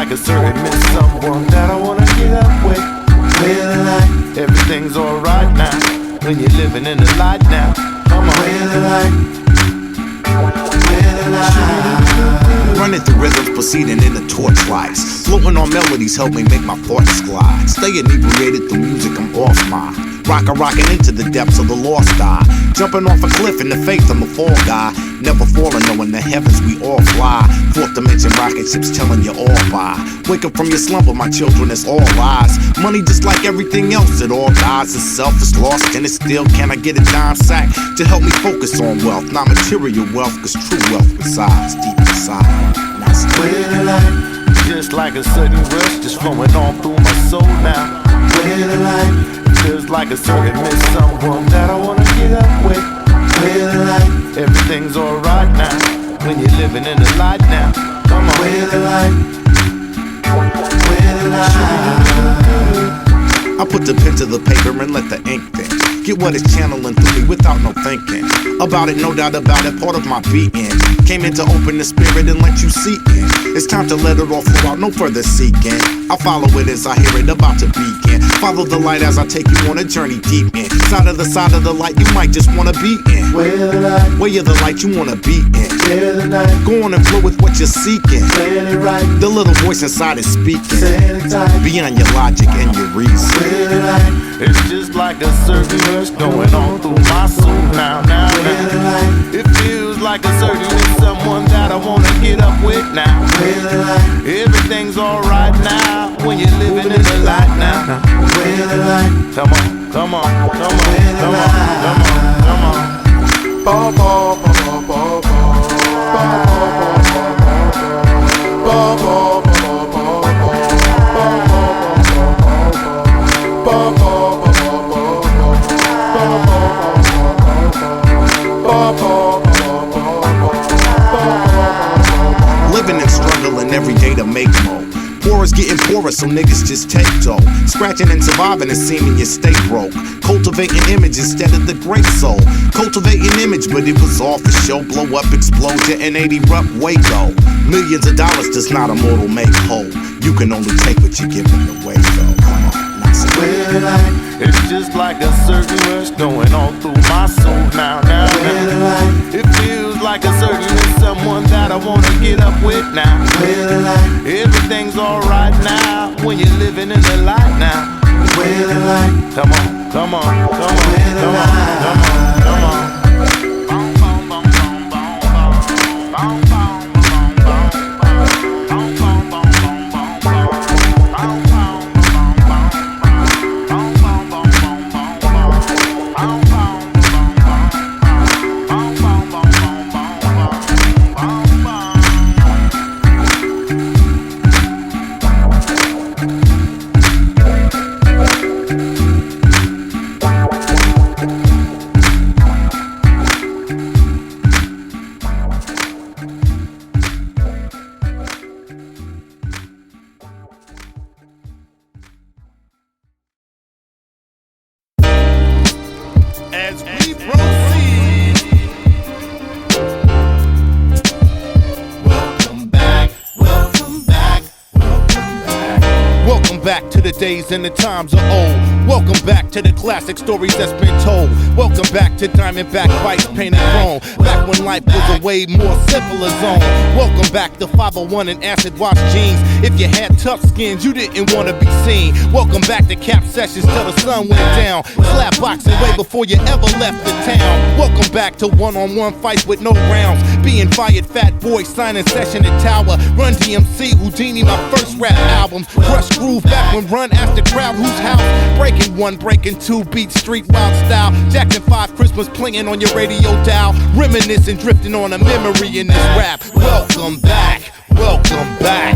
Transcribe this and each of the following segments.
like a certain miss someone that I wanna get up with. Like everything's alright now when you're living in the light now. Come on. Running through rhythms, proceeding in the torchlights. Floating on melodies help me make my thoughts glide. Stay inebriated through music, I'm off mine. Rockin' into the depths of the lost eye. Jumping off a cliff in the faith, I'm a fall guy. Never falling, knowing the heavens we all fly. Fourth dimension rocket ships telling you all bye. Wake up from your slumber, my children, it's all lies. Money just like everything else, it all dies. Itself is lost and it still. Can I get a dime sack to help me focus on wealth? Not material wealth, cause true wealth resides deep inside. Just like a sudden rush, just flowing on through my soul now. Feels like a certain miss someone that I wanna get up with. Everything's alright now when you're living in the light now. Come on. I put the pen to the paper and let the ink think. Get what is channeling through me without no thinking about it, no doubt about it, part of my being. Came in to open the spirit and let you see in. It's time to let it all flow out, no further seeking. I follow it as I hear it about to begin. Follow the light as I take you on a journey deep in. Side of the light you might just wanna be in. Where you're the light you wanna be in. Go on and flow with what you're seeking. The little voice inside is speaking beyond your logic and your reason. It's just like a certain rush going on through my soul now. It feels like a certain someone that I wanna get up with now. Everything's alright now when you're living in the light now. Come on, come on, come on, come on, come on, come on. Ba ba ba ba ba ba ba living and struggling every day to make more. Poor is getting poorer, so niggas just take dough. Scratching and surviving and seeming you stay broke. Cultivating image instead of the great soul. Cultivating image, but it was all for show. Blow up, explode, and erupt, Waco. Millions of dollars does not a mortal make whole. You can only take what you're giving away, though. Come on, not so it's just like a certain rush going on through my soul now. It feels like a certain someone that I wanna get up with now. Everything's alright now when you're living in the light now. Come on, come on, come on, come on, come on, come on. Back to the days and the times are old. Welcome back to the classic stories that's been told. Welcome back to Diamondback bikes painted chrome. Back when life was a way more simpler zone. Welcome back to 501 and acid wash jeans. If you had tough skins, you didn't want to be seen. Welcome back to cap sessions till the sun went down. Slap boxing way before you ever left the town. Welcome back to one-on-one fights with no rounds. Being fired, Fat Boy signing session at Tower. Run DMC, Houdini, my first rap albums. Crush Groove back when Run asked the crowd whose house. Breaking 1, breaking 2, beat street wild style. Jackson 5 Christmas plinging on your radio dial. Reminiscing, drifting on a memory in this rap. Welcome back, welcome back.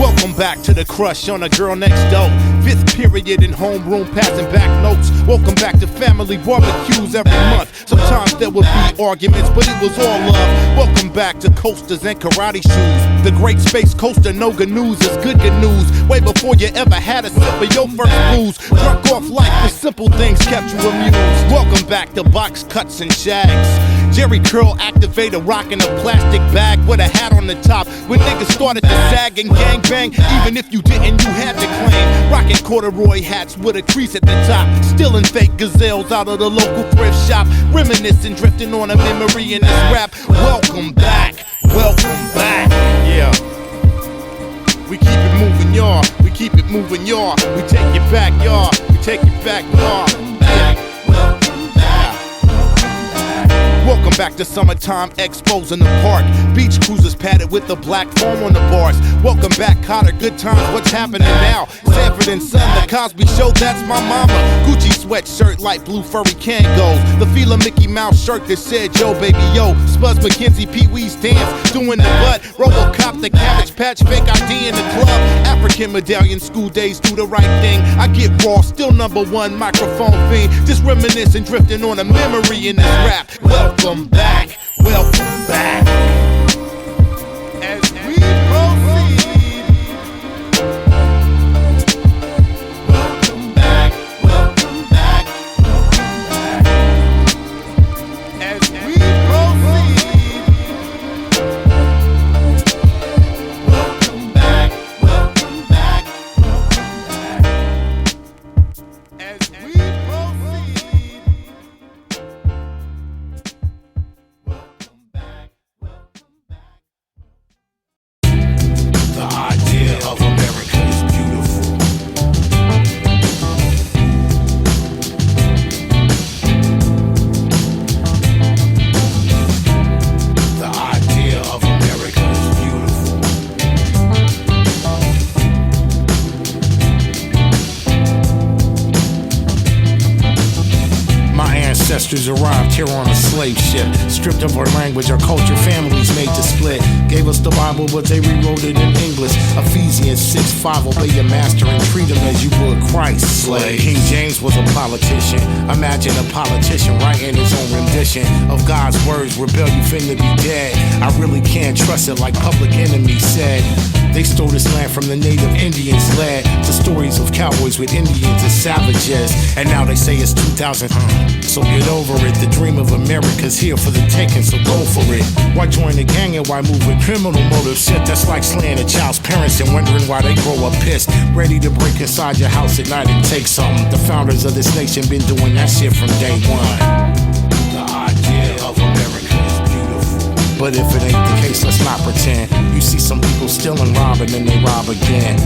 Welcome back to the crush on a girl next door. Fifth period in homeroom, passing back notes. Welcome back to family barbecues every month. Sometimes there would be arguments, but it was all love. Welcome back to coasters and karate shoes. The great space coaster, no good news is good news. Way before you ever had a sip of your first booze. Drunk off life, the simple things kept you amused. Welcome back to box cuts and shags. Jerry curl activator, rocking a plastic bag with a hat on the top. When niggas started to sag and gangbang, even if you didn't, you had to claim. Rocking corduroy hats with a crease at the top. Stealing fake gazelles out of the local thrift shop. Reminiscing, drifting on a memory in this rap. Welcome back, welcome back. Yeah. We keep it moving, y'all. We keep it moving, y'all. We take it back, y'all. We take it back, y'all. Yeah. Welcome back to summertime expos in the park. Beach cruisers padded with the black foam on the bars. Welcome back, Cotter, good times, what's happening now? Sanford and Son, the Cosby Show, that's my mama. Gucci sweatshirt, light blue furry Kangos. The Fila Mickey Mouse shirt that said, yo, baby, yo. Spuds McKenzie, Pee Wee's dance, doing the butt. Robocop, the Cabbage Patch, fake ID in the club. African medallion, school days, do the right thing. I get raw, still #1 microphone fiend. Just reminiscing, drifting on a memory in this rap. Welcome back, welcome back. As we proceed. Welcome back, welcome back, welcome back. As we proceed. Welcome back, welcome back, welcome back. As we proceed. The idea of America is beautiful. The idea of America is beautiful. My ancestors arrived here on a slave ship, stripped of our language, our culture, families made to split. Gave us the Bible, but they rewrote it in English. Ephesians 6:5, obey your master and treat him as you would Christ. Slave. King James was a politician. Imagine a politician writing his own rendition of God's words. Rebel, you finna be dead. I really can't trust it, like Public Enemy said. They stole this land from the native Indians, led to stories of cowboys with Indians as savages. And now they say it's 2000. So get over it. The dream of America's here for the taking, so go for it. Why join the gang and why move with criminal motives? Shit, that's like slaying a child's parents and wondering why they grow up pissed. Ready to break inside your house at night and take something. The founders of this nation been doing that shit from day one. The idea of America is beautiful. But if it ain't the case, let's not pretend. You see some people stealing, robbing, and they rob again.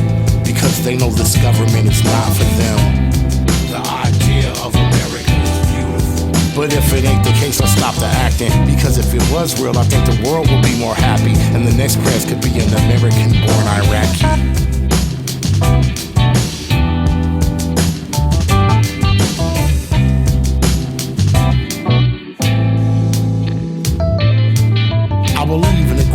Because they know this government is not for them. The idea of America is beautiful. But if it ain't the case, let's stop the acting. Because if it was real, I think the world would be more happy. And the next press could be an American-born Iraqi.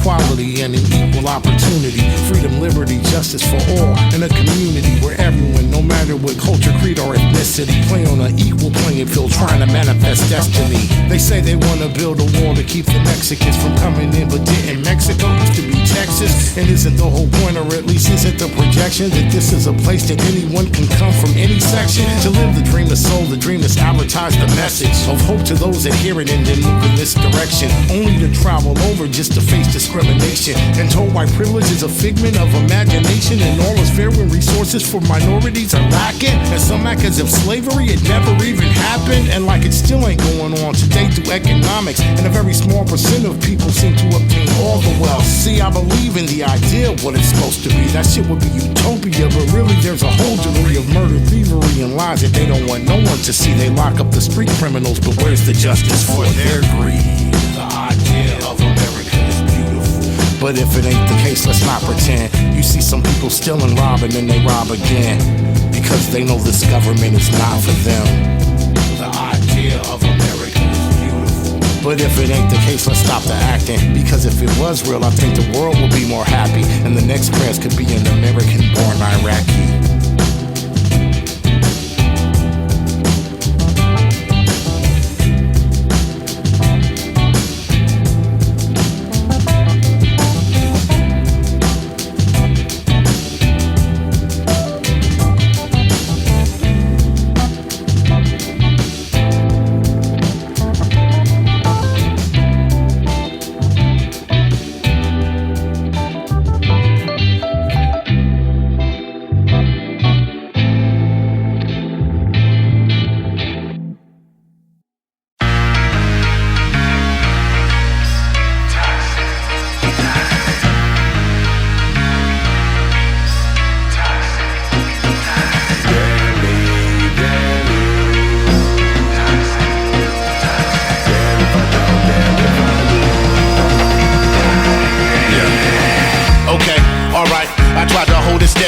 Equality and an equal opportunity, freedom, liberty, justice for all, in a community where everyone, no matter what culture, creed, or ethnicity, play on an equal playing field, trying to manifest destiny. They say they want to build a wall to keep the Mexicans from coming in, but didn't Mexico used to be Texas? And isn't the whole point, or at least isn't the projection, that this is a place that anyone can come from any section to live the dream of soul, the dream that's advertised, the message of hope to those that hear it and then move in this direction, only to travel over just to face discrimination, and told white privilege is a figment of imagination, and all is fair when resources for minorities are lacking, and some act as if slavery had never even happened, and like it still ain't going on today through economics, and a very small percent of people seem to obtain all the wealth. See, I believe in the idea of what it's supposed to be. That shit would be utopia, but really there's a whole degree of murder, thievery, and lies that they don't want no one to see. They lock up the street criminals, but where's the justice for their greed? The idea of America is beautiful. But if it ain't the case, let's not pretend. You see some people stealing, robbing, and they rob again. Because they know this government is not for them. The idea of America is beautiful. But if it ain't the case, let's stop the acting. Because if it was real, I think the world would be more happy. And the next press could be an American-born Iraqi.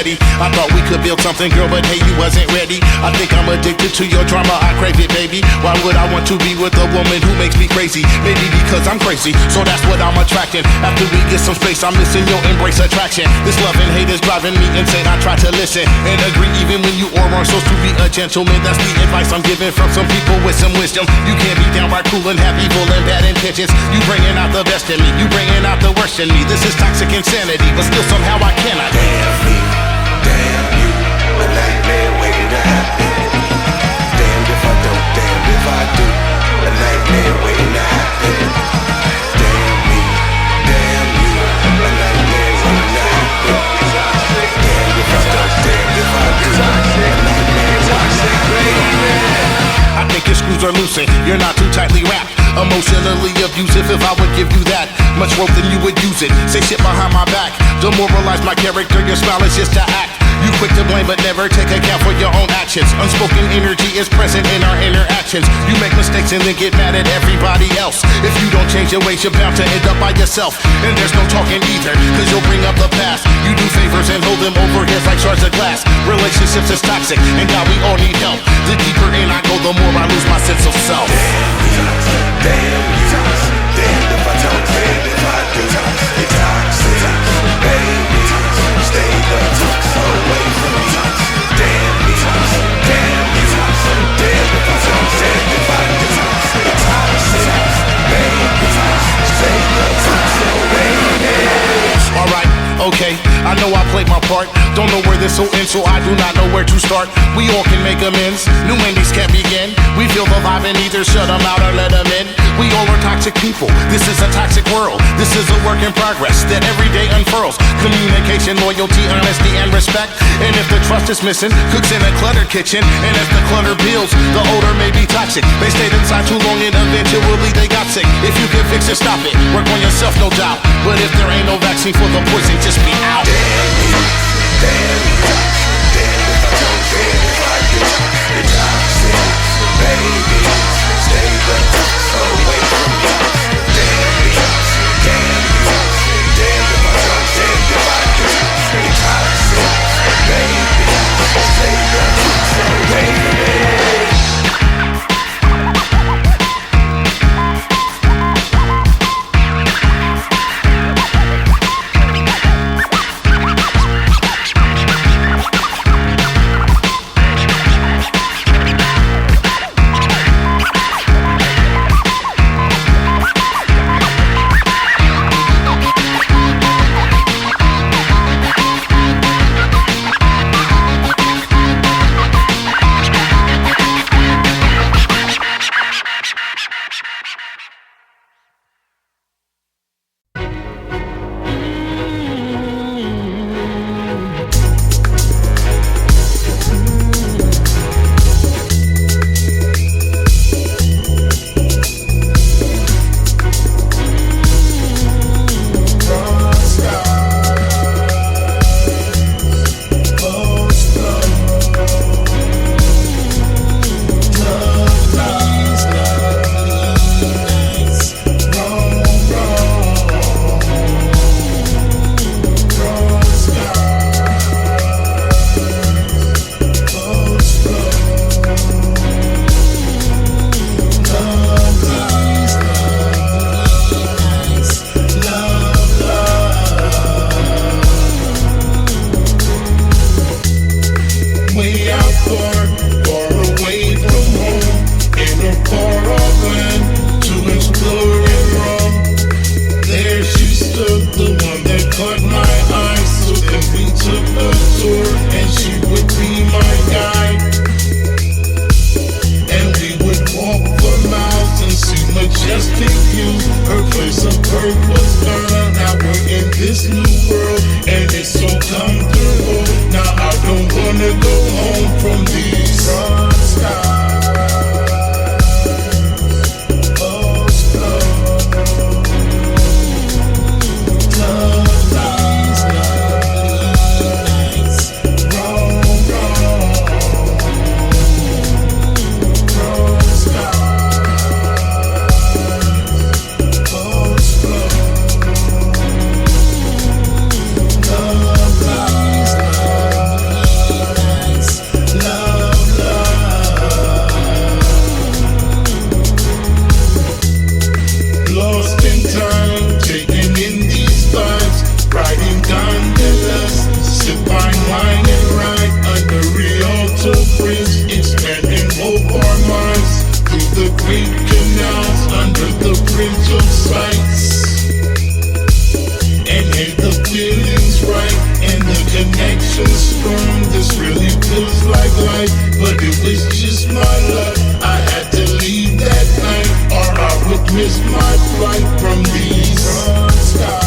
steady. I thought we could build something, girl, but hey, you wasn't ready. I think I'm addicted to your drama, I crave it, baby. Why would I want to be with a woman who makes me crazy? Maybe because I'm crazy, so that's what I'm attracting. After we get some space, I'm missing your embrace attraction. This love and hate is driving me insane. I try to listen and agree even when you are wrong. So to be a gentleman, that's the advice I'm giving from some people with some wisdom. You can't be downright cruel and have evil and bad intentions. You bringing out the best in me, you bringing out the worst in me. This is toxic insanity, but still somehow I cannot. Damn me, damn you, a nightmare waiting to happen. Damned if I don't, damned if I do, a nightmare waiting to happen. Damn me, damn you, a nightmare waiting to happen. Damned if I don't, damned if I do, a nightmare waiting to happen. I think your screws are loosened, you're not too tightly wrapped. Emotionally abusive, if I would give you that much rope, then you would use it. Say shit behind my back, demoralize my character, your smile is just to act. You quick to blame but never take account for your own actions. Unspoken energy is present in our interactions. You make mistakes and then get mad at everybody else. If you don't change your ways, you're bound to end up by yourself. And there's no talking either, cause you'll bring up the past. You do favors and hold them over heads like shards of glass. Relationships is toxic, and God, we all need help. The deeper in I go, the more I lose my sense of self. Damn you, damned if I don't, damned if I do. It's toxic, baby, stay the fuck away from me. Damn me, damn you, damned if I don't, damned if I do. It's toxic, baby, stay the fuck away from me. Alright, okay, I know I played my part. Don't know where this will end, so I do not know where to start. We all can make amends, new endings can't begin. We feel the vibe and either shut them out or let them in. We all are toxic people, this is a toxic world. This is a work in progress that every day unfurls. Communication, loyalty, honesty, and respect. And if the trust is missing, cooks in a cluttered kitchen. And as the clutter builds, the odor may be toxic. They stayed inside too long and eventually they got sick. If you can fix it, stop it, work on yourself, no doubt. But if there ain't no vaccine for the poison, just be out. Damn you, damn if I don't, damn if I do. It's toxic, baby, stay the fuck away from me. Damn you, damn you, damn if I don't, damn if I do. It's toxic, baby, stay the fuck away from me. but it was just my luck. I had to leave that night, or I would miss my flight from these skies.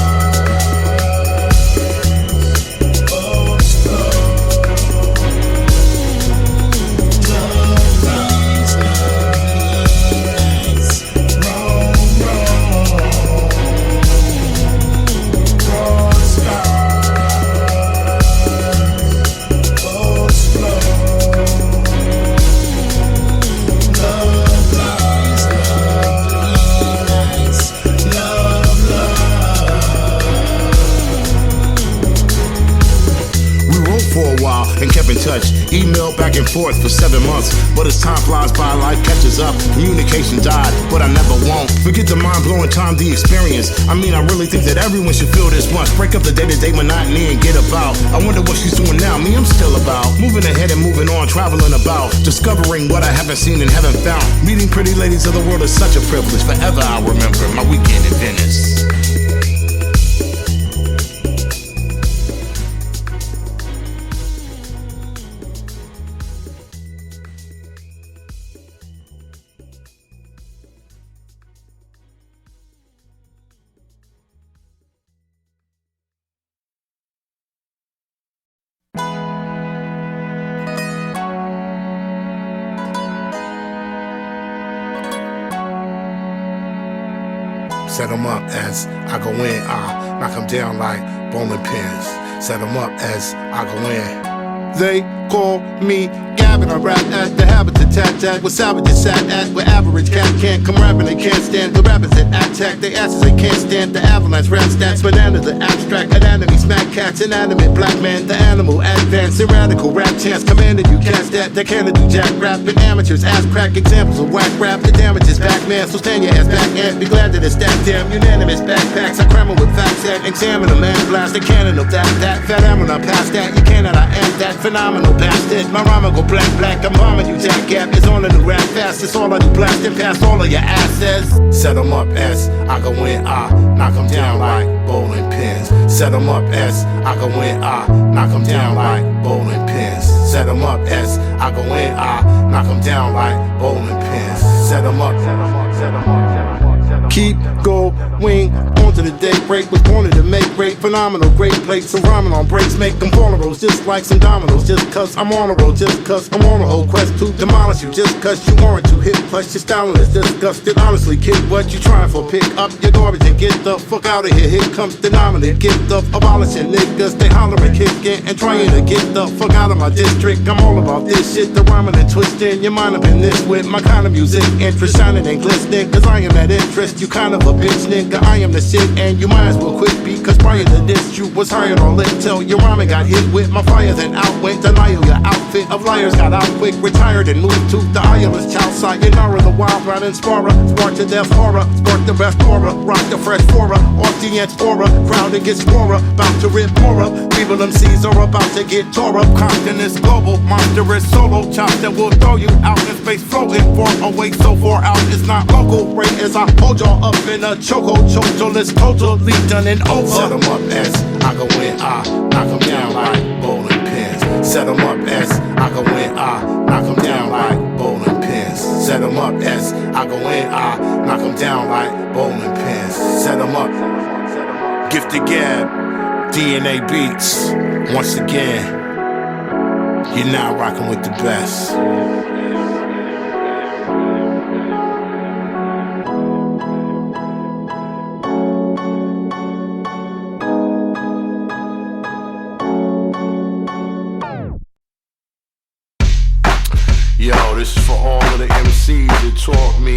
And kept in touch, emailed back and forth for 7 months. But as time flies by, life catches up. Communication died, but I never won't forget the mind-blowing time, the experience. I mean, I really think that everyone should feel this once. Break up the day-to-day monotony and get about. I wonder what she's doing now, me I'm still about. Moving ahead and moving on, traveling about. Discovering what I haven't seen and haven't found. Meeting pretty ladies of the world is such a privilege. Forever I'll remember my weekend in Venice. Set them up as I go in, I knock them down like bowling pins. Set them up as I go in. They call me Gab and I rap at the habitat where savages sat at, where average cat can't come rapping, they can't stand the rappers that attack, they asses they can't stand the avalanche rap stats, banana the abstract, anatomy smack cats, inanimate black man, the animal advance, radical rap chance, commanding you cats that they can't do jack rap, and amateurs ass crack, examples of whack rap, the damage is back man, so stand your ass back and be glad that it's that damn unanimous backpacks, I cram 'em with facts and examine them and blast the cannon of that fat ammo not past that, you cannot I am that phenomenal bastard, my rhyme go black, I'm bombing you, Jack Gab is on the new rap fast. It's all I do, blasting past all of your asses. Set them up as I go in, I knock them down like bowling pins. Set them up as I go in, I knock them down like bowling pins. Set them up as I go in, I knock them down like bowling pins. Set them up, set them up, set them up, set them up, set them up. Keep going on to the day break. Was born to make great, phenomenal, great plates. Some rhyming on breaks, make them vulnerable, just like some dominoes. Just cause I'm on a roll, just cause I'm on a whole quest to demolish you. Just cause you aren't to hit, plus your styling is disgusted. Honestly, kid, what you trying for? Pick up your garbage and get the fuck out of here. Here comes the nominate gift of abolishing niggas. They hollering, kicking, and trying to get the fuck out of my district. I'm all about this shit, the rhyming and twisting. Your mind up in this with my kind of music. Interest shining and glistening, cause I am that interest. You kind of a bitch nigga, I am the shit, and you might as well quit me. Cause prior to this, you was hired on lit till your rhyming got hit with my fire, then outwent denial. Your outfit of liars got out quick, retired and moved to the island's child side. You know the wild riding sporer, spark to death horror, spark the best horror, rock the fresh flora, audience aura, crowd and gets poorer, bout to rip horror. People MCs are about to get tore up. Compton is global, monstrous solo chop that will throw you out in space, floating far away, so far out it's not local. Right as I hold y'all up in a choco, till it's totally done and over. Set them up as I go in, I knock them down like bowling pins. Set them up as I go in, I knock them down like bowling pins. Set them up as I go in, I knock them down like bowling pins. Set them up. Gift of Gab, DNA Beats. Once again, you're now rocking with the best. Yo, this is for all of the MCs that taught me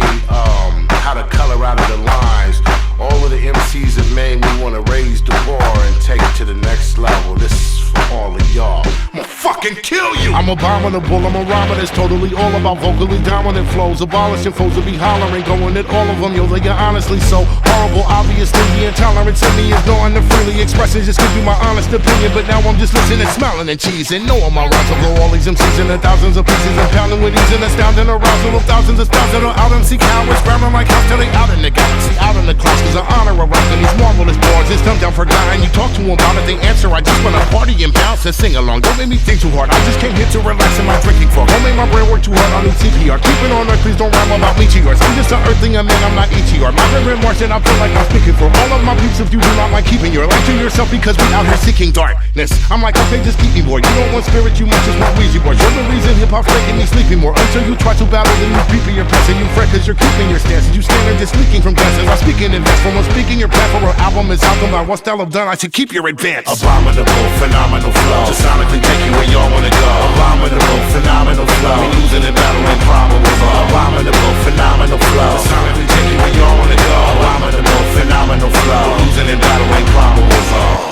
how to color out of the lines. All of the MCs that made me want to raise the bar and take it to the next level. This is for all of y'all. I'ma fucking kill you! I'm abominable, I'm a rhymer that's totally all about vocally dominant flows. Abolishing foes will be hollering, going at all of them. Yo, they are honestly so horrible. Obviously, the intolerance in me is knowing to freely expressing. Just give you my honest opinion, but now I'm just listening, smiling and cheesing. Knowing my rhymes will blow all these MCs into thousands of pieces and pounding with ease and astounding arousal of thousands of styles that are out MC cowards, scrambling like house till they out in the galaxy, out in the clouds. Cause I honor a rap in these marvelous bars. It's dumbed down for God, and you talk to them about it, they answer. I just wanna party and bounce and sing along. Don't make me think too hard, I just came here to relax in my drinking fog. Don't make my my brain work too hard, I need CPR. Keep it on earth, please don't rhyme about me to yours. I'm just an earthling, a man, I'm not ETR. My favorite Martian, I feel like I'm speaking for all of my peeps. If you do not mind keeping your life to yourself, because we out here seeking darkness. I'm like, okay, just keep me bored. You don't want spirit, you might just want Ouija boards. You're the reason hip-hop's making me sleepy more. Until you try to battle, then you creep in your pants and you fret cause you're keeping your stance. And you stand there just leaking from glances. I'm speaking in advance. From when speaking your plan for an album is out there. What style of done, I should keep your advance. Abominable, phenomenal flow. To sonically take you where y'all wanna go. Abominable, phenomenal flow. We losing in battle and probable. Abominable, phenomenal flow. To sonically take you where y'all wanna go. Abominable, phenomenal flow. Losing in battle and probable.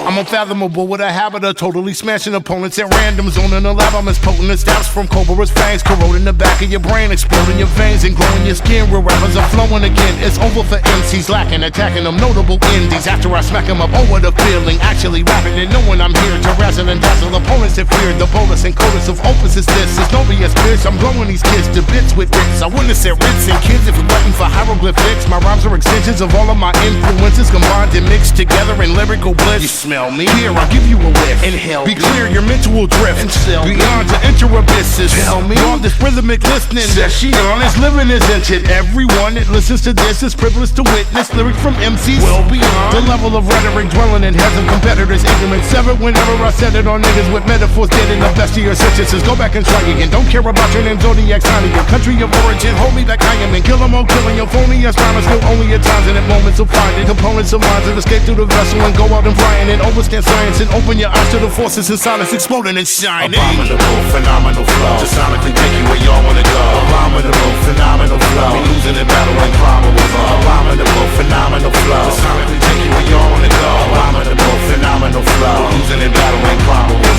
I'm unfathomable with a habit of totally smashing opponents at random. Zoning a lab, I'm as potent as stabs from Cobra's fangs. Corroding the back of your brain, exploding your veins and glowing your skin. Real rappers are flowing again. It's over for MCs lacking, attacking them notable indies. After I smack them up over the feeling, actually rapping and knowing I'm here to razzle and dazzle opponents that fear. The bolus and chorus of opus is this. It's no BS bitch, I'm blowing these kids to bits with this. I wouldn't have said rinse and kids if it wasn't for hieroglyphics. My rhymes are extensions of all of my influences combined and mixed together in lyrical bliss. You smell me? Here, I'll give you a whiff. Inhale. Be clear, your mental drift. And still beyond to enter abysses. Tell me all this rhythmic listening that she on is living isn't it? Everyone that listens to this is privileged to witness lyrics from MCs well beyond the level of rhetoric dwelling in heads of competitors. Ignorant severed whenever I said it on niggas with metaphors getting the best of your sentences. Go back and try again. Don't care about your name, zodiac sign again. Country of origin, hold me back, I am in. Kill them all, killing your phony astronomers. Still only at times and at moments of finding components of minds that escape through the vessel and go out and flying and overstand science and open your eyes to the forces in silence exploding and shining. Abominable, phenomenal flow. To sonically take you where y'all wanna go. Abominable, phenomenal flow. We losing in battle and probable. Abominable, phenomenal flow. To sonically take you where y'all wanna go. Abominable, phenomenal flow. We losing in battle and probable.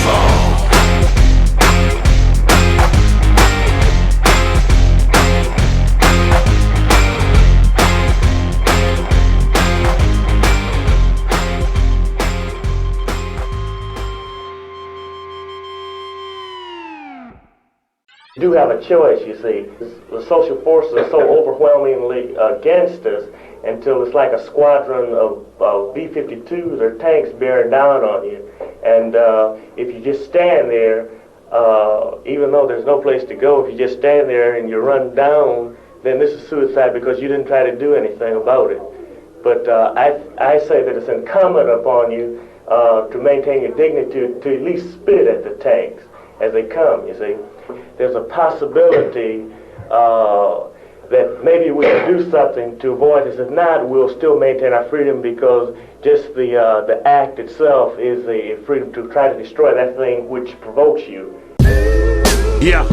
You do have a choice, you see. The social forces are so overwhelmingly against us until it's like a squadron of B-52s or tanks bearing down on you. And if you just stand there, even though there's no place to go, if you just stand there and you run down, then this is suicide because you didn't try to do anything about it. But I say that it's incumbent upon you to maintain your dignity to at least spit at the tanks as they come, you see. There's a possibility that maybe we can do something to avoid this. If not, we'll still maintain our freedom because just the act itself is the freedom to try to destroy that thing which provokes you. Yeah.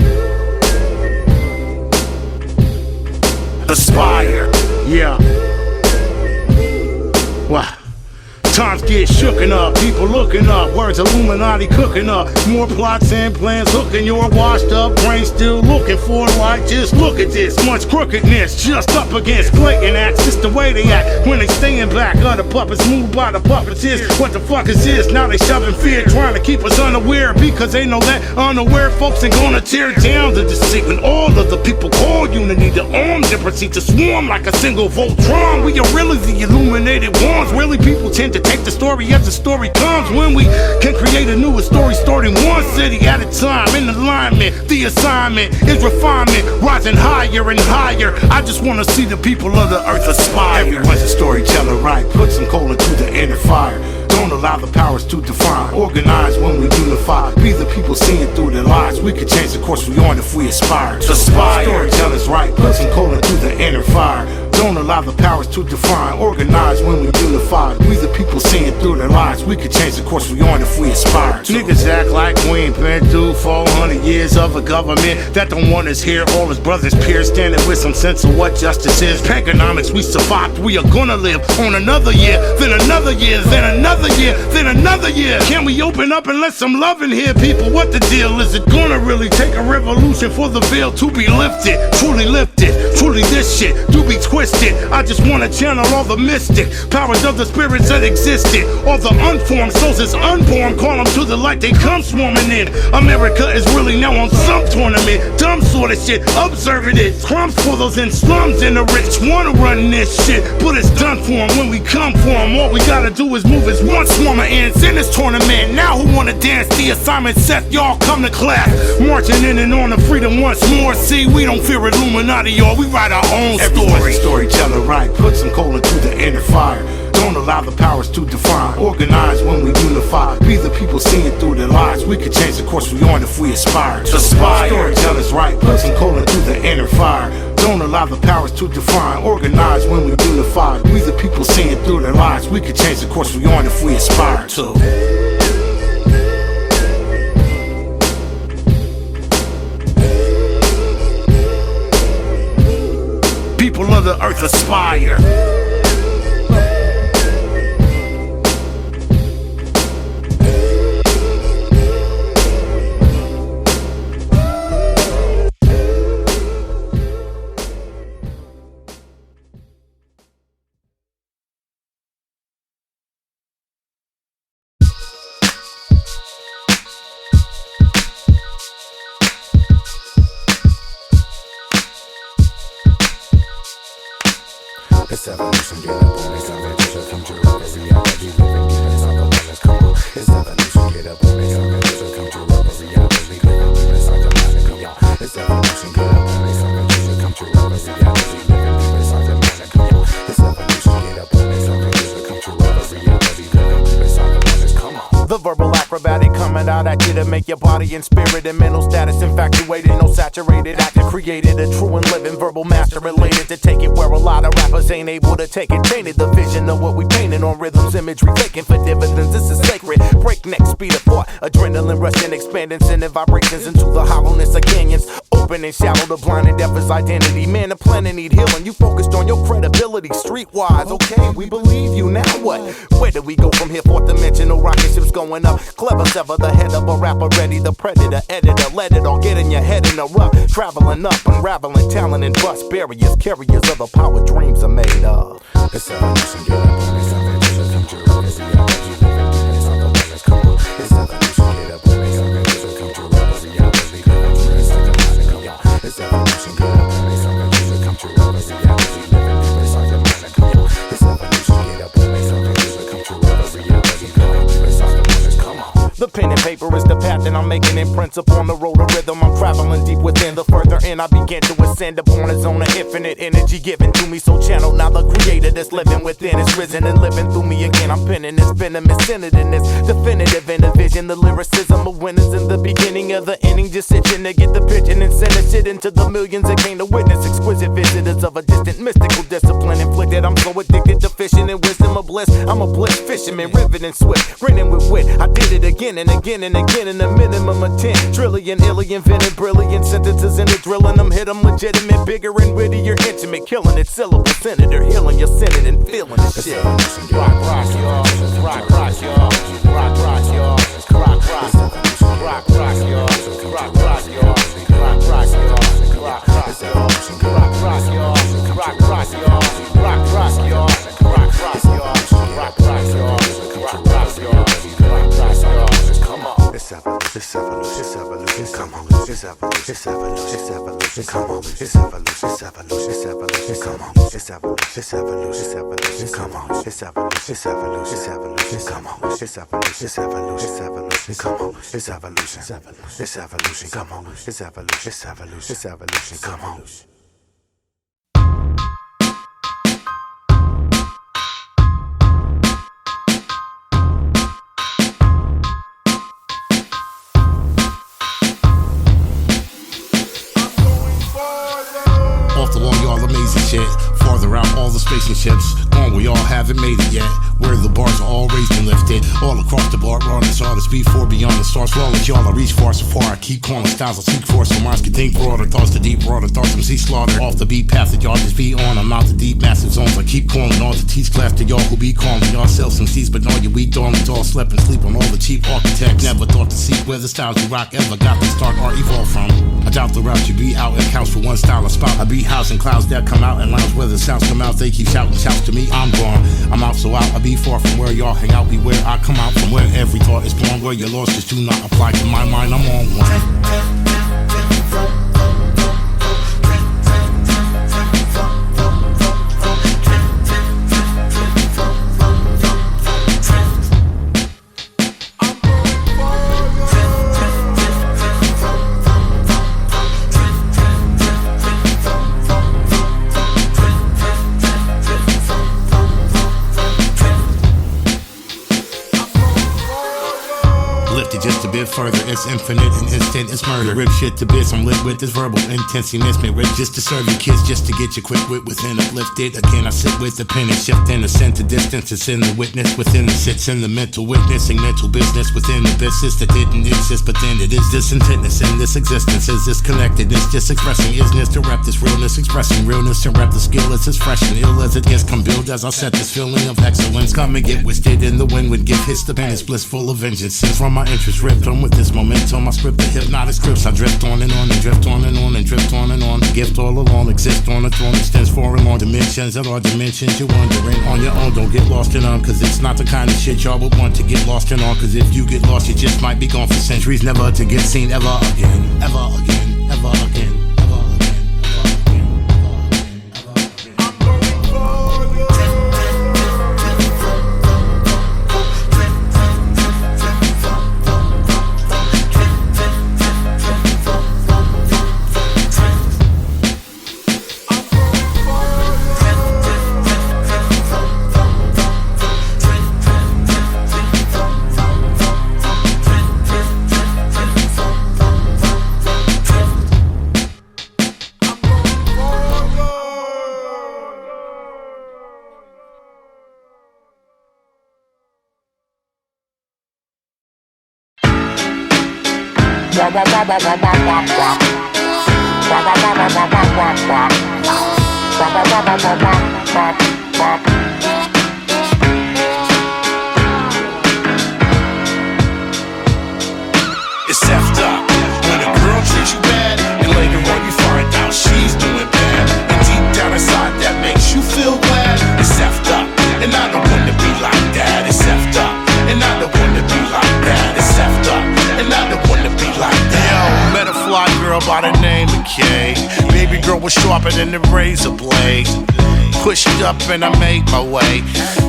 Aspire. Yeah. Wow. Times get shooken up, people looking up, words Illuminati cooking up, more plots and plans hooking your washed up brain still looking for light. Just look at this, much crookedness just up against blatant acts. It's the way they act when they staying back. Other puppets moved by the puppeters. What the fuck is this? Now they shoving fear, trying to keep us unaware because they know that unaware folks ain't gonna tear down the deceit. When all of the people call unity, the arms and proceed to swarm like a single Voltron. We are really the illuminated ones. Really, people tend to take the story as the story comes. When we can create a newer story starting one city at a time in alignment. The assignment is refinement, rising higher and higher. I just want to see the people of the earth aspire. Everyone's a storyteller, right? Put some coal into the inner fire. Don't allow the powers to define. Organize when we unify. Be the people seeing through their lives. We could change the course we on if we aspire. Aspire. Storytellers, right? Put some coal into the inner fire. Don't allow the powers to define. Organize when we unify. We the people seeing through their lives. We could change the course we on if we aspire. Niggas act like we ain't been through 400 years of a government that don't want us here. All his brothers peers standing with some sense of what justice is. Panconomics, we survived. We are gonna live on another year, then another year, then another year, then another year. Can we open up and let some love in here, people? What the deal? Is it gonna really take a revolution for the veil to be lifted? Truly lifted. Truly this shit do be twisted. I just wanna channel all the mystic powers of the spirits that existed. All the unformed souls is unborn, call them to the light, they come swarming in. America is really now on some tournament, dumb sort of shit, observing it. Crumbs for those in slums and the rich wanna run this shit, but it's done for them when we come for them. All we gotta do is move as one swarm of ants in this tournament. Now who wanna dance the assignment set? Y'all come to class, marching in and on to freedom once more. See, we don't fear Illuminati, y'all, we write our own story. Storyteller, right? Put some coal into the inner fire. Don't allow the powers to define. Organize when we unify. Be the people seeing through their lives. We could change the course we on if we aspire. Storytellers, right? Put some coal into the inner fire. Don't allow the powers to define. Organize when we unify. We the people seeing through their lives. We could change the course we on if we aspire to. People of the earth aspire. It's evolution, get up on it, salvation come true. Every reality living, it's like the wellness, come on. It's evolution, get up on it, salvation come true. Every reality living, it's like the wellness, come on. It's evolution, get up on it, salvation come true. Every reality living, it's like the wellness, come on. It's evolution, get up on it, salvation come true. Every reality living, it's like the wellness, come on. The verbal acrobatic coming out at you to make your body and spirit and mental status infatuated, no saturated, active, created a true and living verbal master related to take it where a lot of rappers ain't able to take it. Tainted the vision of what we painted on rhythms, imagery, taking for dividends. This is sacred. Breakneck speed of thought, adrenaline rushing, expanding, sending vibrations into the hollowness of canyons. Open and shallow, the blind and deaf is identity. Man, the planet need healing. You focused on your credibility, streetwise. Okay, we believe you. Now what? Where do we go from here? Fourth dimensional rocket ships going up. Clever sever the head of a rapper, ready the predator, editor. Let it all get in your head in a rough. Traveling up, unraveling talent and bust barriers. Carriers of the power dreams are made of. It's evolution, get up on it, salvation come true. Every reality living, it's like the wellness, come on. It's evolution, get up on it, salvation come true. Every reality living, it's like the wellness, come on. It's evolution, get up on it, salvation come true. Every reality living, it's like the wellness, come on. It's evolution, get up on it, salvation come true. Every reality living, it's like the wellness, come on. The pen and paper is the path that I'm making imprints upon the road of rhythm. I'm traveling deep within. The further in I begin to ascend upon a zone of infinite energy given to me. So channel now the creator that's living within is risen and living through me again. I'm penning this venomous centered in this definitive in the vision. The lyricism of winners in the beginning of the inning. Just itching to get the pitch and then send it shit into the millions that came to witness. Exquisite visitors of a distant mystical discipline inflicted. I'm so addicted to fishing and wisdom of bliss. I'm a bliss fisherman, riveting swift, grinning with wit. I did it again and again and again in a minimum of 10 trillion illy invented brilliant sentences in the drilling them. Hit them legitimate, bigger and wittier, intimate, killing it syllable senator, healing your senate and feeling the shit. Rock, rock, y'all. Rock, rock, y'all. Rock, rock, y'all. Rock, rock. Rock, rock, y'all. Rock, rock, y'all. Rock, rock, y'all. Rock, rock, y'all. Rock, rock, y'all. Rock, rock, y'all. Rock, rock, y'all. Rock, rock, y'all. Rock, rock, y'all. Rock, rock, y'all. It's evolution, it's evolution, come on. It's evolution, it's evolution, it's evolution, come on. It's evolution, it's evolution, it's evolution, come on. It's evolution, it's evolution, it's evolution, come on. It's evolution, it's evolution, it's evolution, come on. It's evolution, it's evolution, it's evolution, come on. It's evolution, it's evolution, come on. It's evolution, it's evolution, it's evolution, come on. Off along y'all amazing shit. Farther out all the spaceships. Gone, we all haven't made it yet. where the bars are all raised and lifted. All across the bar, rawness, artists before beyond the stars. Flawless, y'all, I reach far so far. I keep calling styles, I seek for so minds can think broader. Thoughts to deep, broader thoughts, MC slaughter. Off the beat path that y'all just be on. I'm out the deep, massive zones. I keep calling all the teach class to y'all who be calling y'all self some seeds, but all you weak darlings all slept and sleep on all the cheap architects. Never thought to seek where the styles you rock ever got to start or evolve from. I doubt the route you be out and counts for one style of spout. I be housing clouds that come out and lounge where the sounds come out. They keep shouting shouts to me, I'm gone. I'm out so out, I be far from where y'all hang out. Beware, I come out from where every thought is born. Where your laws just do not apply to my mind, I'm on one. Just a bit further, it's infinite and instant, it's murder. Rip shit to bits, I'm lit with this verbal intensity. Rip just to serve you kids, just to get you quick wit within uplifted. Again, I sit with the pen and shift in the center distance. It's in the witness within the sits in the mental witnessing mental business within the business that didn't exist, but then it is this intentness in this existence. Is this connectedness just expressing isness to rap this realness, expressing realness to rap the skill. It's as fresh and ill as it gets. Come build as I set this feeling of excellence. Come and get twisted in the wind with gift hits the pen. It's blissful of vengeance. Since from my interest ripped on with this momentum, I script the hypnotic scripts. I drift on and on and drift on and on and drift on and on. The gift all alone exists on a throne, extends far and long dimensions. At all dimensions, you're wondering on your own. Don't get lost in them, cause it's not the kind of shit y'all would want to get lost in on. Cause if you get lost, you just might be gone for centuries, never to get seen ever again. Ever again, ever again. It's effed up when a girl treats you bad and later on you find out she's doing bad. And deep down inside that makes you feel glad. It's effed up and I don't want to be like that. It's effed up and I don't want to be like that. It's effed up and I don't want to be like that. Yo, met a fly girl by the name of Kay. Baby girl was sharper than the razor blade. Pushed up and I made my way.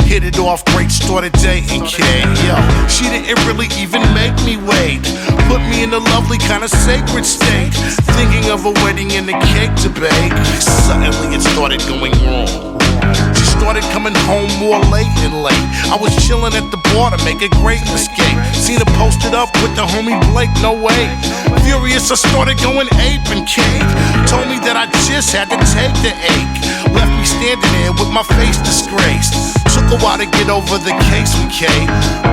Hit it off great, started dating K. Yo, she didn't really even make me wait. Put me in a lovely kind of sacred state. Thinking of a wedding and a cake to bake. Suddenly it started going wrong. She started coming home more late and late. I was chilling at the bar to make a great escape. Seen her posted up with the homie Blake, no way. Furious, I started going ape and cake. Told me that I just had to take the ache. Left me standing there with my face disgraced. Took a while to get over the case with K.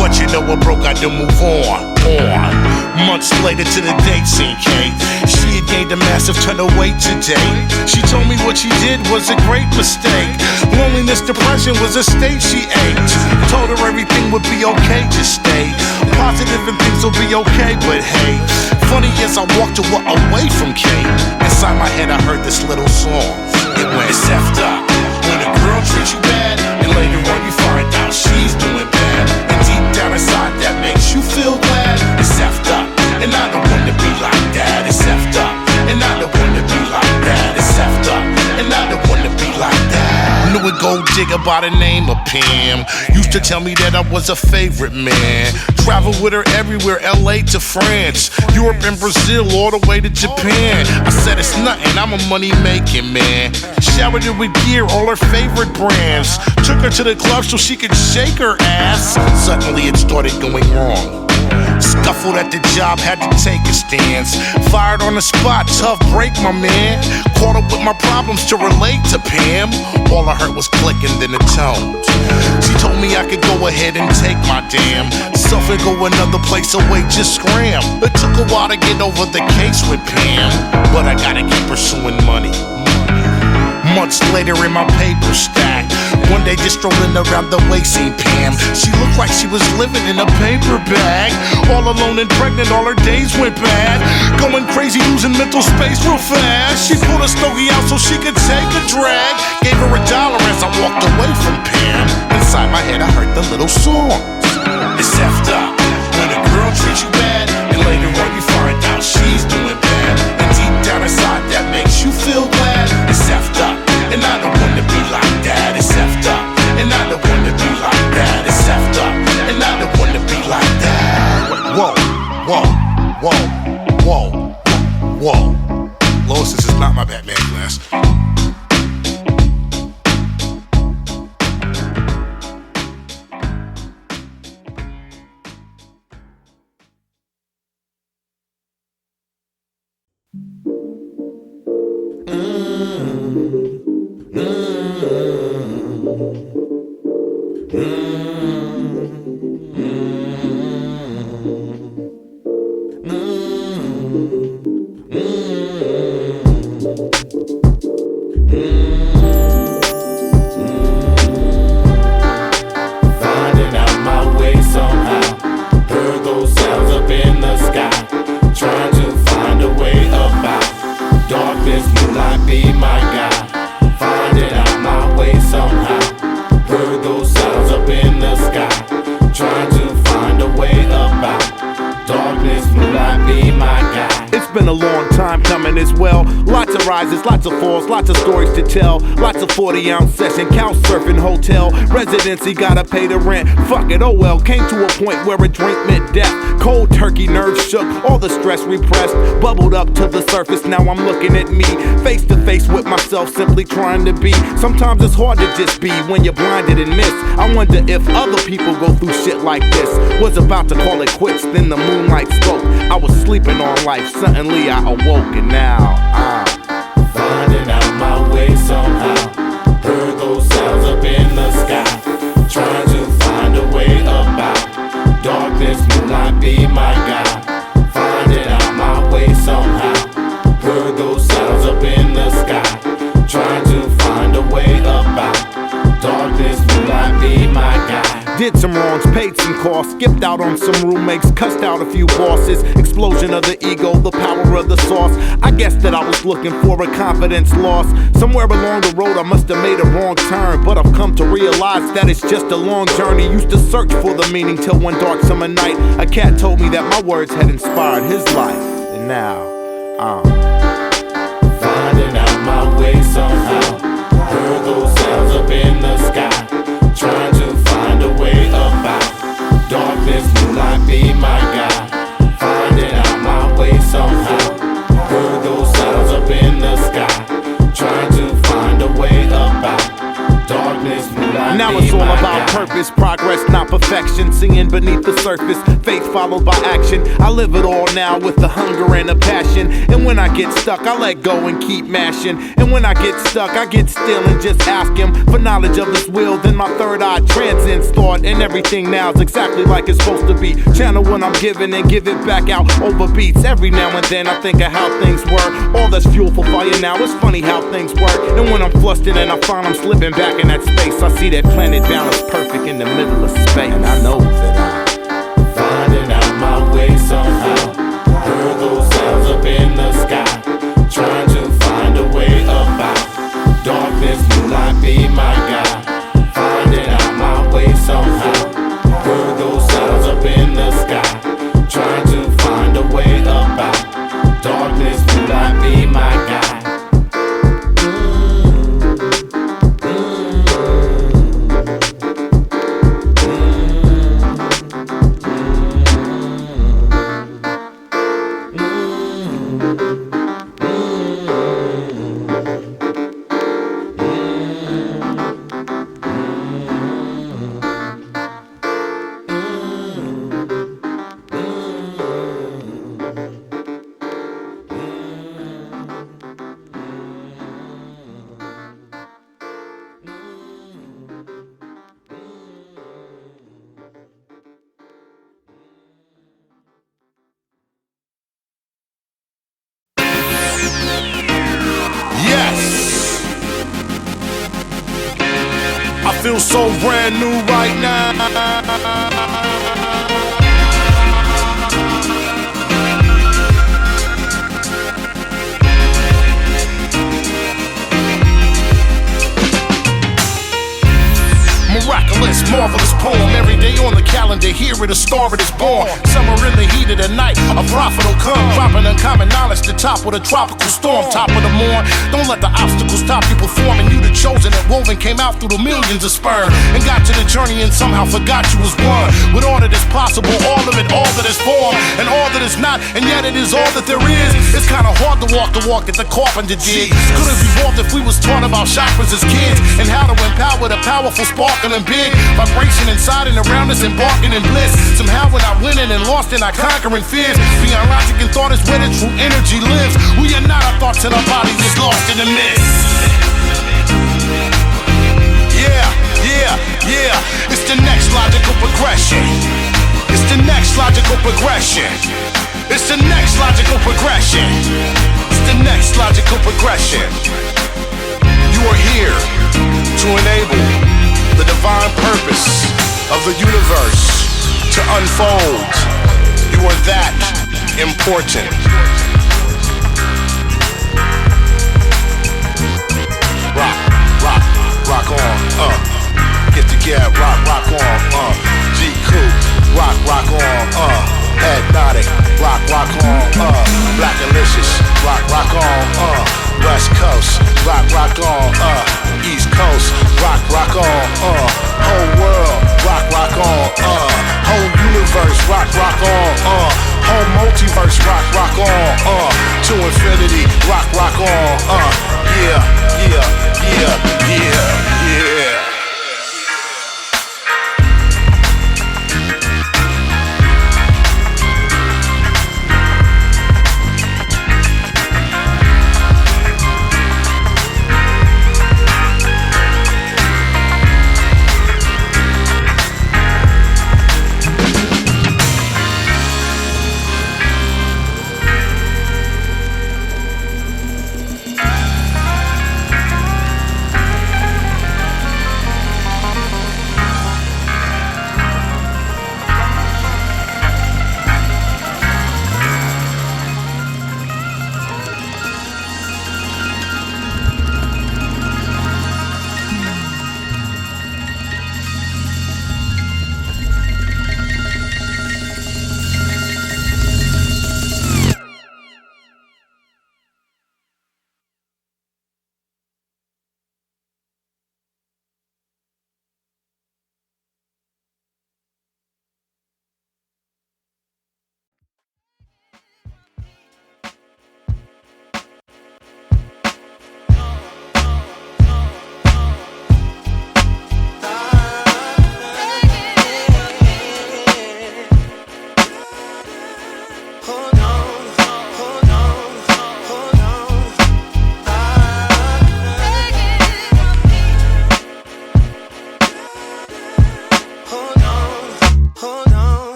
But you know what broke, I had to move on. Months later to the date scene, K. She had gained a massive ton of weight today. She told me what she did was a great mistake. Loneliness, depression was a state she ate. Told her everything would be okay, just stay positive and things will be okay, but hey. Funny as I walked away from K. Inside my head I heard this little song. It went, it's effed up when a girl treats you bad and later on you find out she's doing bad. And deep down inside that makes you feel glad. It's effed up and I don't want to be like that. It's effed up and I don't want to be like that. It's effed up and I don't want to be like that. Knew a gold digger by the name of Pam. Used to tell me that I was a favorite man. Traveled with her everywhere, LA to France, Europe and Brazil, all the way to Japan. I said it's nothing, I'm a money making man. Showered her with gear, all her favorite brands. Took her to the club so she could shake her ass. Suddenly it started going wrong. Scuffled at the job, had to take a stance. Fired on the spot, tough break, my man. Caught up with my problems to relate to Pam. All I heard was clicking, then the tones. She told me I could go ahead and take my damn self and go another place away, just scram. It took a while to get over the case with Pam, but I gotta keep pursuing money. Months later in my paper stack, one day just strolling around the way, seen Pam. She looked like she was living in a paper bag. All alone and pregnant, all her days went bad. Going crazy, losing mental space real fast. She pulled a stogie out so she could take a drag. Gave her $1 as I walked away from Pam. Inside my head I heard the little song. It's effed up when a girl treats you bad, and later on you find out she's doing bad. And deep down inside that makes you feel glad. It's effed up, and I don't wanna be like that. It's effed up, and I don't wanna be like that. It's effed up, and I don't wanna be like that. Whoa, whoa, whoa, whoa, whoa. Lois, this is not my Batman glass. Finding out my way somehow. Heard those sounds up in the sky. Trying to find a way up out. Darkness, moonlight, be my guide. Finding out my way somehow. Heard those sounds up in the sky. Trying to find a way up out. Darkness, moonlight, be my guide. It's been a long time coming as well. Lots of rises, lots of falls, lots of stories to tell. Lots of 40-ounce session, couch surfing, hotel residency, gotta pay the rent. Fuck it, oh well. Came to a point where a drink meant death. Cold turkey, nerves shook, all the stress repressed. Bubbled up to the surface, now I'm looking at me. Face to face with myself, simply trying to be. Sometimes it's hard to just be when you're blinded and miss. I wonder if other people go through shit like this. Was about to call it quits, then the moonlight spoke. I was sleeping on life, suddenly I awoke, and now I'm finding out my way somehow. Heard those sounds up in the sky. Trying to find a way up out. Darkness, moonlight, be my guide. Finding out my way somehow. Heard those sounds up in the sky. Trying to find a way up out. Darkness, moonlight, be my guide. did some wrongs, paid some costs, skipped out on some roommates, cussed out a few bosses. Explosion of the ego, the power of the sauce. I guess that I was looking for a confidence loss. Somewhere along the road I must have made a wrong turn, but I've come to realize that it's just a long journey. Used to search for the meaning till one dark summer night a cat told me that my words had inspired his life. And now I'm finding out my way somehow. Heard those sounds up in the sky. Trying to find a way up out. Darkness, moonlight, be my guide. Finding out my way somehow. Heard those sounds up in the sky. Trying to find a way up out. Darkness, moonlight, now be it's all my about guide. purpose, progress, not perfection. Seeing beneath the surface, faith followed by action. I live it all now with the hunger and the passion. And when I get stuck, I let go and keep mashing. And when I get stuck, I get still and just ask him for knowledge of his will. Then my third eye transcends thought, and everything now is exactly like it's supposed to be. Channel what I'm giving and give it back out over beats. Every now and then I think of how things were. All that's fuel for fire now. It's funny how things work. And when I'm flustered and I find I'm slipping back in that space, I see that planet balance perfect in the middle of space. And I know that I'm finding out my way somehow. Heard those sounds up in the sky. Trying to find a way up out. Darkness, moonlight, be my guide. Finding out my way somehow. Heard those sounds up in the sky. Trying to find a way up out. Darkness, moonlight, be my guide. Yes, I feel so brand new right now. Miraculous, marvelous poem. Every day on the calendar, here it, a star it is born. Summer in the heat of the night, a prophet will come, dropping uncommon knowledge to top of the tropical storm. Top of the morn, don't let the obstacles stop you performing. You the chosen that woven came out through the millions of sperm, and got to the journey and somehow forgot you was one. With all that is possible, all of it, all that is formed, and all that is not, and yet it is all that there is. It's kinda hard to walk the walk that the carpenter did. Could've evolved if we was taught about chakras as kids, and how to empower the powerful sparkling big vibration inside and around us, embarking in bliss. Somehow we're not winning and lost in our conquering fears. Beyond logic and thought is where the true energy lives. We are not our thoughts and our bodies just lost in the mist. Yeah, it's the next logical progression. It's the next logical progression. It's the next logical progression. It's the next logical progression. You are here to enable the divine purpose of the universe to unfold. You are that important. Rock on, Gift of Gab, rock on, G-Coop, rock on, Hypnotic, rock on, Blackalicious, rock on, West Coast, rock on, East Coast, rock on, whole world, rock on, whole universe, rock on, whole multiverse, rock on, to infinity, rock on, yeah. Yeah, Yeah,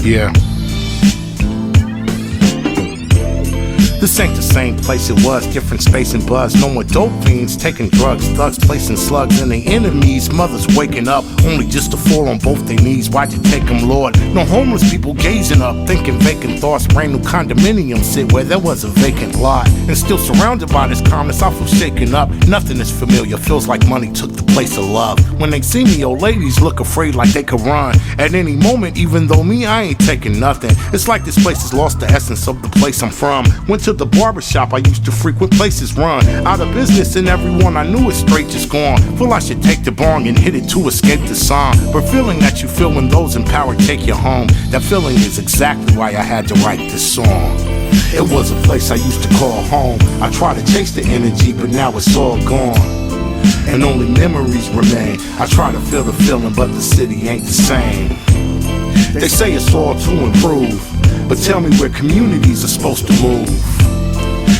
Yeah. This ain't the same place it was, different space and buzz. No more dope fiends taking drugs, thugs placing slugs in their enemies. Mothers waking up, only just to fall on both their knees. Why'd you take them, Lord? No homeless people gazing up, thinking vacant thoughts. Brand new condominium sit where there was a vacant lot. And still surrounded by this calmness, I feel shaken up. Nothing is familiar, feels like money took the place of love. When they see me, old ladies look afraid like they could run at any moment, even though me, I ain't taking nothing. It's like this place has lost the essence of the place I'm from. Went to the barbershop I used to frequent, places run out of business, and everyone I knew is straight just gone. Feel I should take the bong and hit it to escape the song. But feeling that you feel when those in power take you home, that feeling is exactly why I had to write this song. It was a place I used to call home. I try to chase the energy, but now it's all gone, and only memories remain. I try to feel the feeling, but the city ain't the same. They say it's all to improve, but tell me where communities are supposed to move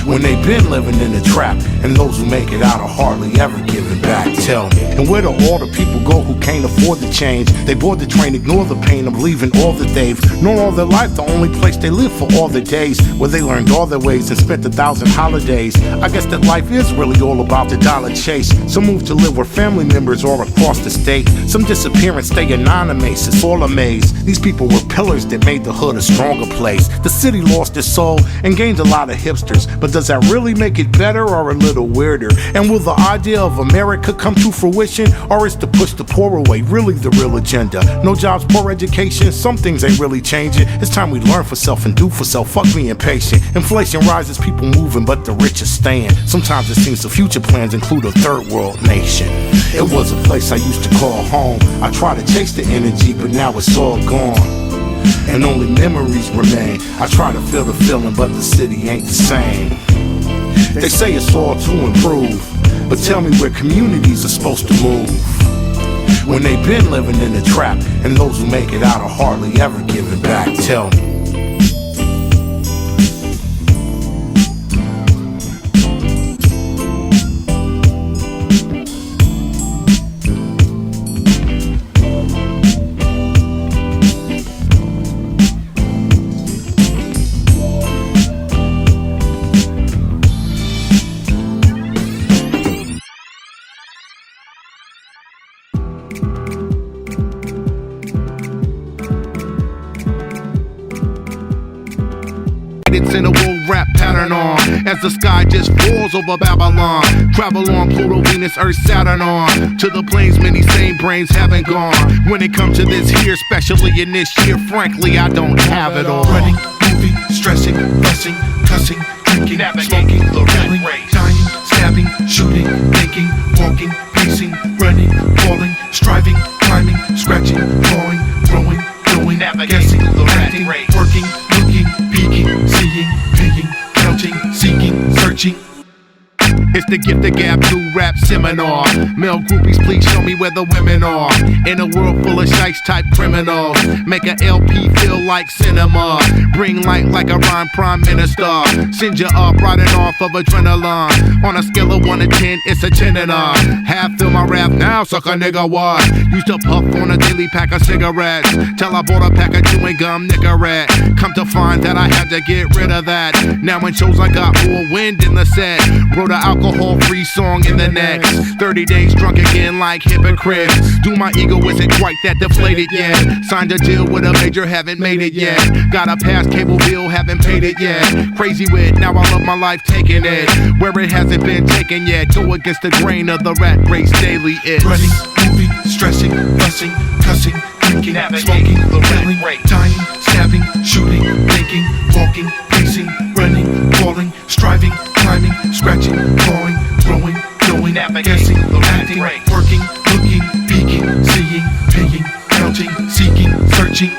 when they've been living in a trap, and those who make it out are hardly ever giving back. Tell me, and where do all the people go who can't afford the change? They board the train, ignore the pain of leaving all that they've known all their life, the only place they live for all their days, where they learned all their ways and spent 1,000 holidays. I guess that life is really all about the dollar chase. Some move to live where family members are across the state. Some disappear and stay anonymous. It's all a maze. These people were pillars that made the hood a stronger place. The city lost its soul and gained a lot of hipsters, but does that really make it better or a little weirder? And will the idea of America come to fruition, or is to push the poor away really the real agenda? No jobs, poor education, some things ain't really changing. It's time we learn for self and do for self. Fuck me impatient. Inflation rises, people moving, but the rich are staying. Sometimes it seems the future plans include a third world nation. It was a place I used to call home. I try to chase the energy, but now it's all gone, and only memories remain. I try to feel the feeling, but the city ain't the same. They say it's all to improve, but tell me where communities are supposed to move when they've been living in a trap, and those who make it out are hardly ever giving back. Tell me. It's in a world rap pattern on as the sky just falls over Babylon. Travel on Pluto, Venus, Earth, Saturn on to the planes many sane brains haven't gone. When it comes to this here, especially in this year, frankly, I don't have it all. Running, moving, stressing, fussing, cussing, drinking, smoking, killing, dying, stabbing, shooting, thinking, walking, pacing, running, falling, striving, climbing, scratching, clawing, growing, doing, guessing, acting, working, looking, peeking, seeing, picking, counting, seeking, searching. It's the Gift of Gab rap seminar. Male groupies, please show me where the women are. In a world full of shice type criminals, make a LP feel like cinema. Bring light like a rhyme prime minister. Send you up riding off of adrenaline. On a scale of 1 to 10, it's a 10 and a. Half fill my rap now, suck a nigga what? Used to puff on a daily pack of cigarettes till I bought a pack of chewing gum, Nicorette. Come to find that I had to get rid of that. Now in shows I got more wind in the set. Wrote an alcohol-free song in the next 30 days drunk again like hypocrites. Do my ego isn't quite that deflated yet. Signed a deal with a major, haven't made it yet. Got a past cable bill, haven't paid it yet. Crazy with, now I love my life taking it where it hasn't been taken yet. Go against the grain of the rat race daily. It's running, moving, stressing, fussing, cussing, drinking, smoking, killing, dying, stabbing, shooting, thinking, walking, pacing, running, falling, striving, climbing, scratching, clawing, growing, doing, guessing, acting, working, looking, peeking, seeing, picking, counting, seeking, searching.